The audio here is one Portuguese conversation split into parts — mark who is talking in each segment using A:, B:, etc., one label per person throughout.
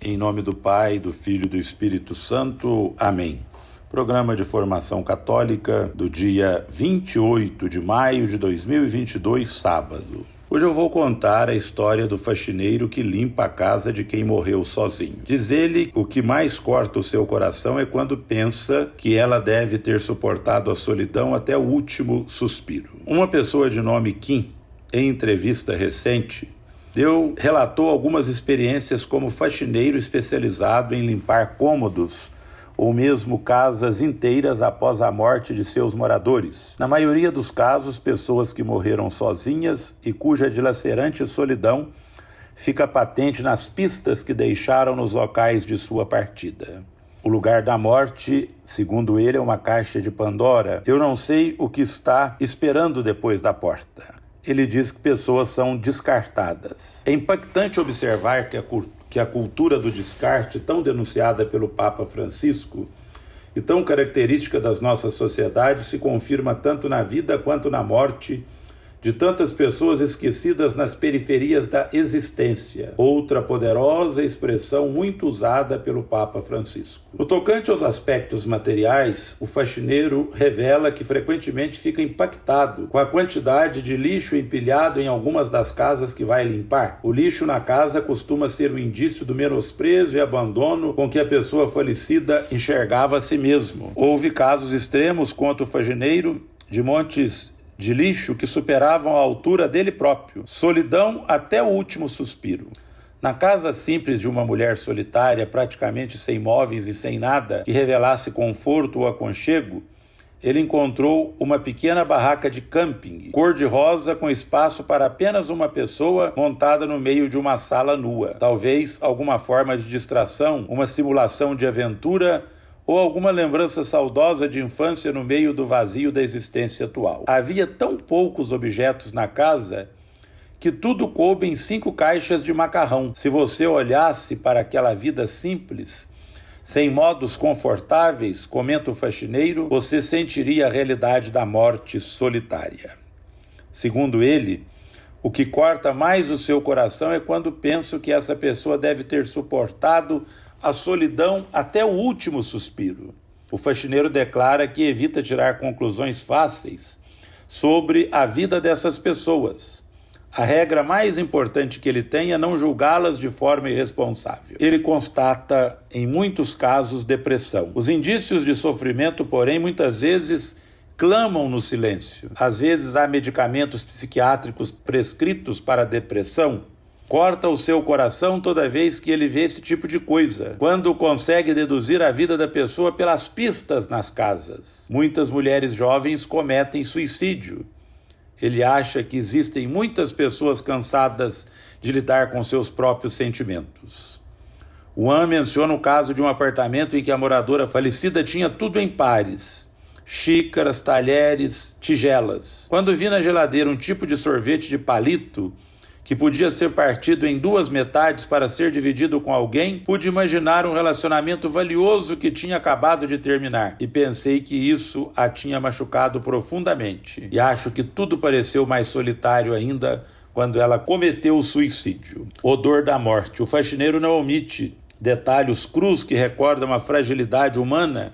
A: Em nome do Pai, do Filho e do Espírito Santo. Amém. Programa de formação católica do dia 28 de maio de 2022, sábado. Hoje eu vou contar a história do faxineiro que limpa a casa de quem morreu sozinho. Diz ele, o que mais corta o seu coração é quando pensa que ela deve ter suportado a solidão até o último suspiro. Uma pessoa de nome Kim, em entrevista recente, relatou algumas experiências como faxineiro especializado em limpar cômodos ou mesmo casas inteiras após a morte de seus moradores. Na maioria dos casos, pessoas que morreram sozinhas e cuja dilacerante solidão fica patente nas pistas que deixaram nos locais de sua partida. O lugar da morte, segundo ele, é uma caixa de Pandora. Eu não sei o que está esperando depois da porta. Ele diz que pessoas são descartadas. É impactante observar que a cultura do descarte, tão denunciada pelo Papa Francisco e tão característica das nossas sociedades, se confirma tanto na vida quanto na morte de tantas pessoas esquecidas nas periferias da existência. Outra poderosa expressão muito usada pelo Papa Francisco. No tocante aos aspectos materiais, o faxineiro revela que frequentemente fica impactado com a quantidade de lixo empilhado em algumas das casas que vai limpar. O lixo na casa costuma ser um indício do menosprezo e abandono com que a pessoa falecida enxergava a si mesmo. Houve casos extremos contra o faxineiro de montes de lixo que superavam a altura dele próprio. Solidão até o último suspiro. Na casa simples de uma mulher solitária, praticamente sem móveis e sem nada que revelasse conforto ou aconchego, ele encontrou uma pequena barraca de camping, cor-de-rosa, com espaço para apenas uma pessoa, montada no meio de uma sala nua. Talvez alguma forma de distração, uma simulação de aventura ou alguma lembrança saudosa de infância no meio do vazio da existência atual. Havia tão poucos objetos na casa que tudo coube em 5 caixas de macarrão. Se você olhasse para aquela vida simples, sem modos confortáveis, comenta o faxineiro, você sentiria a realidade da morte solitária. Segundo ele, o que corta mais o seu coração é quando penso que essa pessoa deve ter suportado a solidão até o último suspiro. O faxineiro declara que evita tirar conclusões fáceis sobre a vida dessas pessoas. A regra mais importante que ele tem é não julgá-las de forma irresponsável. Ele constata, em muitos casos, depressão. Os indícios de sofrimento, porém, muitas vezes clamam no silêncio. Às vezes há medicamentos psiquiátricos prescritos para a depressão. Corta o seu coração toda vez que ele vê esse tipo de coisa, quando consegue deduzir a vida da pessoa pelas pistas nas casas. Muitas mulheres jovens cometem suicídio. Ele acha que existem muitas pessoas cansadas de lidar com seus próprios sentimentos. Juan menciona o caso de um apartamento em que a moradora falecida tinha tudo em pares: xícaras, talheres, tigelas. Quando vi na geladeira um tipo de sorvete de palito que podia ser partido em 2 metades para ser dividido com alguém, pude imaginar um relacionamento valioso que tinha acabado de terminar, e pensei que isso a tinha machucado profundamente. E acho que tudo pareceu mais solitário ainda quando ela cometeu o suicídio. Odor da morte. O faxineiro não omite detalhes crus que recordam a fragilidade humana,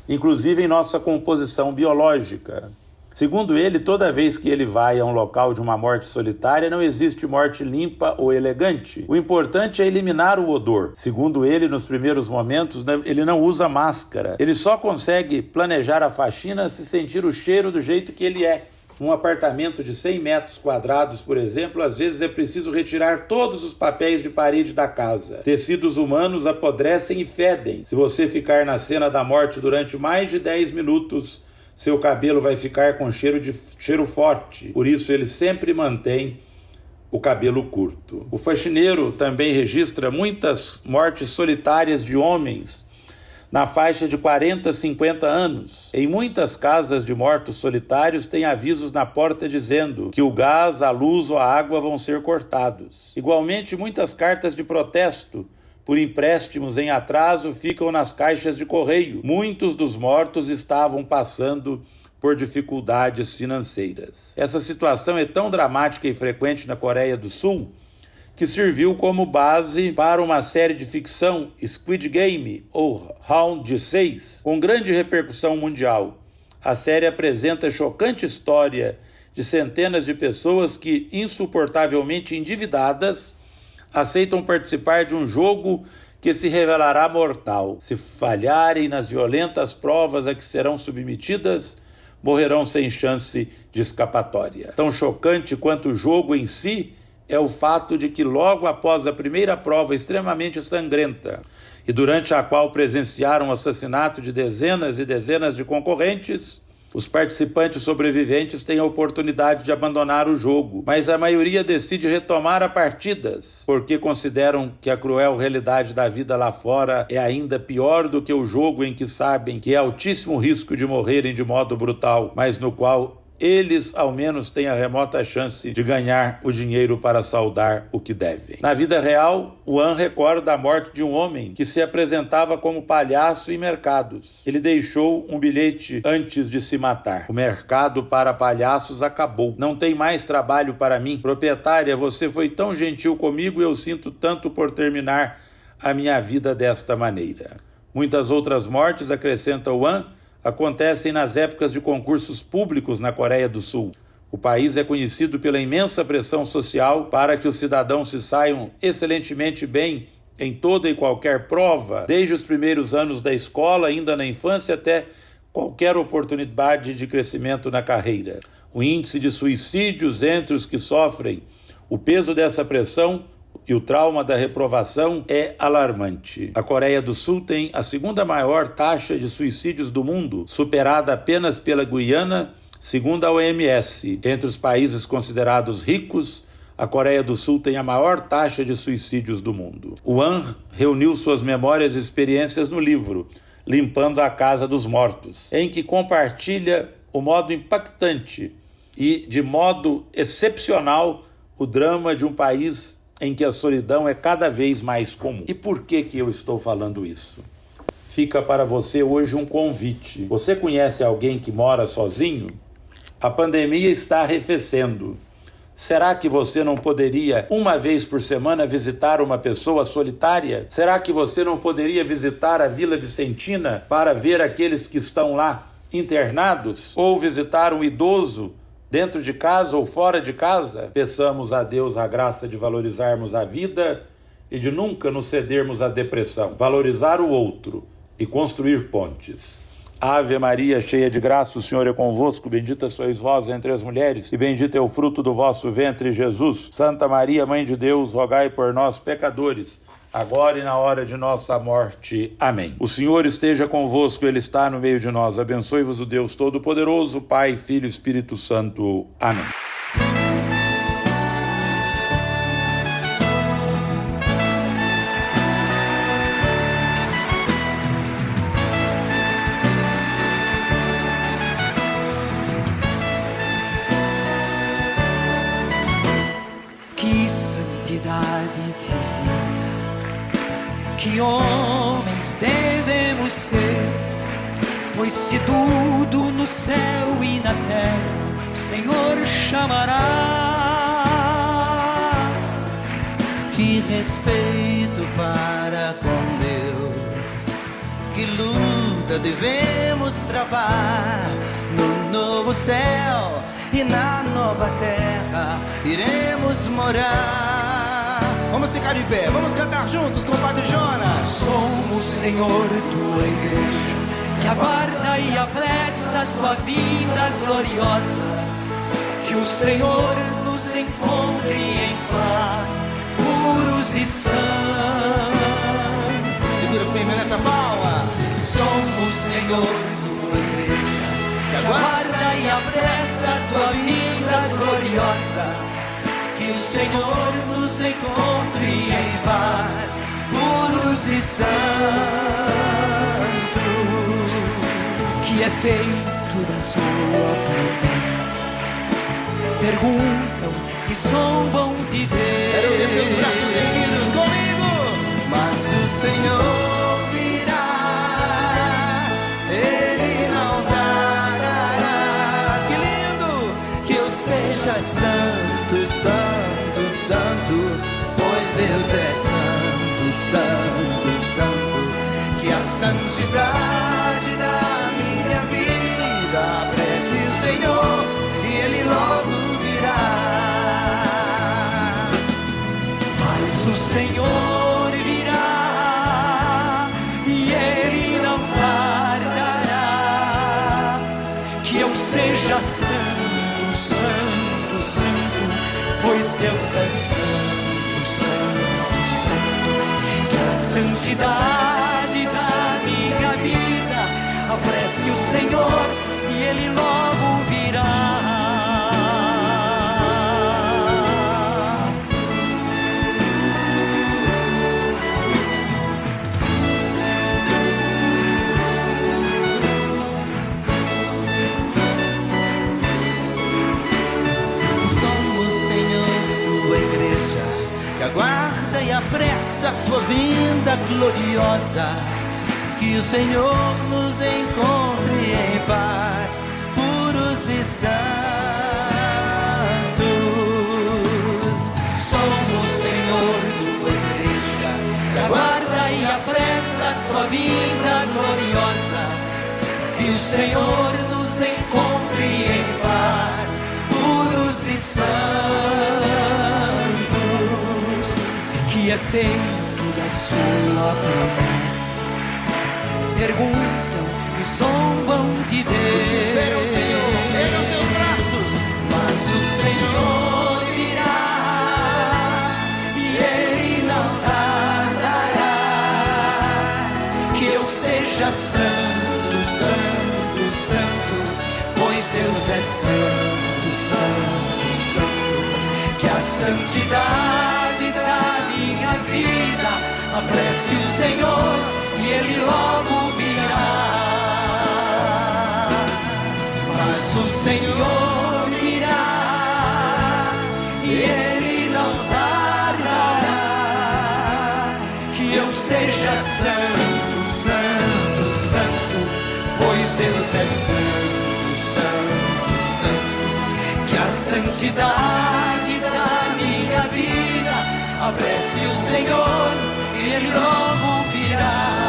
A: inclusive em nossa composição biológica. Segundo ele, toda vez que ele vai a um local de uma morte solitária, não existe morte limpa ou elegante. O importante é eliminar o odor. Segundo ele, nos primeiros momentos, ele não usa máscara. Ele só consegue planejar a faxina se sentir o cheiro do jeito que ele é. Um apartamento de 100 metros quadrados, por exemplo, às vezes é preciso retirar todos os papéis de parede da casa. Tecidos humanos apodrecem e fedem. Se você ficar na cena da morte durante mais de 10 minutos, seu cabelo vai ficar com cheiro forte. Por isso ele sempre mantém o cabelo curto. O faxineiro também registra muitas mortes solitárias de homens na faixa de 40 a 50 anos. Em muitas casas de mortos solitários tem avisos na porta dizendo que o gás, a luz ou a água vão ser cortados. Igualmente, muitas cartas de protesto por empréstimos em atraso ficam nas caixas de correio. Muitos dos mortos estavam passando por dificuldades financeiras. Essa situação é tão dramática e frequente na Coreia do Sul que serviu como base para uma série de ficção, Squid Game, ou Round 6, com grande repercussão mundial. A série apresenta a chocante história de centenas de pessoas que, insuportavelmente endividadas, aceitam participar de um jogo que se revelará mortal. Se falharem nas violentas provas a que serão submetidas, morrerão sem chance de escapatória. Tão chocante quanto o jogo em si é o fato de que logo após a primeira prova extremamente sangrenta, e durante a qual presenciaram o assassinato de dezenas e dezenas de concorrentes, os participantes sobreviventes têm a oportunidade de abandonar o jogo, mas a maioria decide retomar as partidas, porque consideram que a cruel realidade da vida lá fora é ainda pior do que o jogo em que sabem que é altíssimo risco de morrerem de modo brutal, mas no qual eles, ao menos, têm a remota chance de ganhar o dinheiro para saldar o que devem. Na vida real, o An recorda a morte de um homem que se apresentava como palhaço em mercados. Ele deixou um bilhete antes de se matar. O mercado para palhaços acabou. Não tem mais trabalho para mim. Proprietária, você foi tão gentil comigo e eu sinto tanto por terminar a minha vida desta maneira. Muitas outras mortes, acrescenta o An, acontecem nas épocas de concursos públicos na Coreia do Sul. O país é conhecido pela imensa pressão social para que os cidadãos se saiam excelentemente bem em toda e qualquer prova, desde os primeiros anos da escola, ainda na infância, até qualquer oportunidade de crescimento na carreira. O índice de suicídios entre os que sofrem o peso dessa pressão e o trauma da reprovação é alarmante. A Coreia do Sul tem a segunda maior taxa de suicídios do mundo, superada apenas pela Guiana, segundo a OMS. Entre os países considerados ricos, a Coreia do Sul tem a maior taxa de suicídios do mundo. O An reuniu suas memórias e experiências no livro Limpando a Casa dos Mortos, em que compartilha o modo impactante e, de modo excepcional, o drama de um país em que a solidão é cada vez mais comum. E por que eu estou falando isso? Fica para você hoje um convite. Você conhece alguém que mora sozinho? A pandemia está arrefecendo. Será que você não poderia, uma vez por semana, visitar uma pessoa solitária? Será que você não poderia visitar a Vila Vicentina para ver aqueles que estão lá internados? Ou visitar um idoso dentro de casa ou fora de casa? Peçamos a Deus a graça de valorizarmos a vida e de nunca nos cedermos à depressão. Valorizar o outro e construir pontes. Ave Maria, cheia de graça, o Senhor é convosco, bendita sois vós entre as mulheres, e bendito é o fruto do vosso ventre, Jesus. Santa Maria, Mãe de Deus, rogai por nós, pecadores, agora e na hora de nossa morte. Amém. O Senhor esteja convosco, Ele está no meio de nós. Abençoe-vos o Deus Todo-Poderoso, Pai, Filho e Espírito Santo. Amém.
B: Que homens devemos ser, pois se tudo no céu e na terra o Senhor chamará.
C: Que respeito para com Deus, que luta devemos travar. No novo céu e na nova terra iremos morar. Vamos ficar de pé, vamos cantar juntos com o Padre Jonas.
B: Somos, Senhor, tua igreja, que aguarda e apressa tua vida gloriosa. Que o Senhor nos encontre em paz, puros e sãos.
C: Segura firme nessa palma.
B: Somos, Senhor, tua igreja, que aguarda e apressa tua vida gloriosa. Que o Senhor nos encontre em paz, puros e santos. Que é feito da sua promessa. Perguntam e zombam de Deus.
C: Quero ver seus braços erguidos comigo. Mas o Senhor virá, Ele não dará. Que lindo! Que eu seja santo, santo, santo, pois Deus é santo, santo, santo. Que a santidade da minha vida apresse o Senhor e Ele logo virá.
B: Mas o Senhor virá e Ele não tardará. Que eu seja santo, santo, santo, pois Deus é santo, santo, santo. Que a santidade da minha vida apresse o Senhor e Ele logo virá.
C: Que aguarda e apressa a tua vinda gloriosa. Que o Senhor nos encontre em paz, puros e santos.
B: Somos, Senhor, tua igreja, que aguarda e apressa a tua vinda gloriosa. Que o Senhor nos encontre em paz, puros e santos. Que é tempo da sua promessa. Perguntam e zombam de Deus.
C: Os que esperam o Senhor, ergam seus braços.
B: Mas o Senhor virá e Ele não tardará. Que eu seja santo, santo, santo, pois Deus é santo, santo, santo. Que a santidade da minha vida apresse o Senhor e Ele logo virá. Mas o Senhor virá e Ele não tardará. Que eu seja santo, santo, santo, pois Deus é santo, santo, santo. Que a santidade da minha vida apresse o Senhor e Ele logo virá.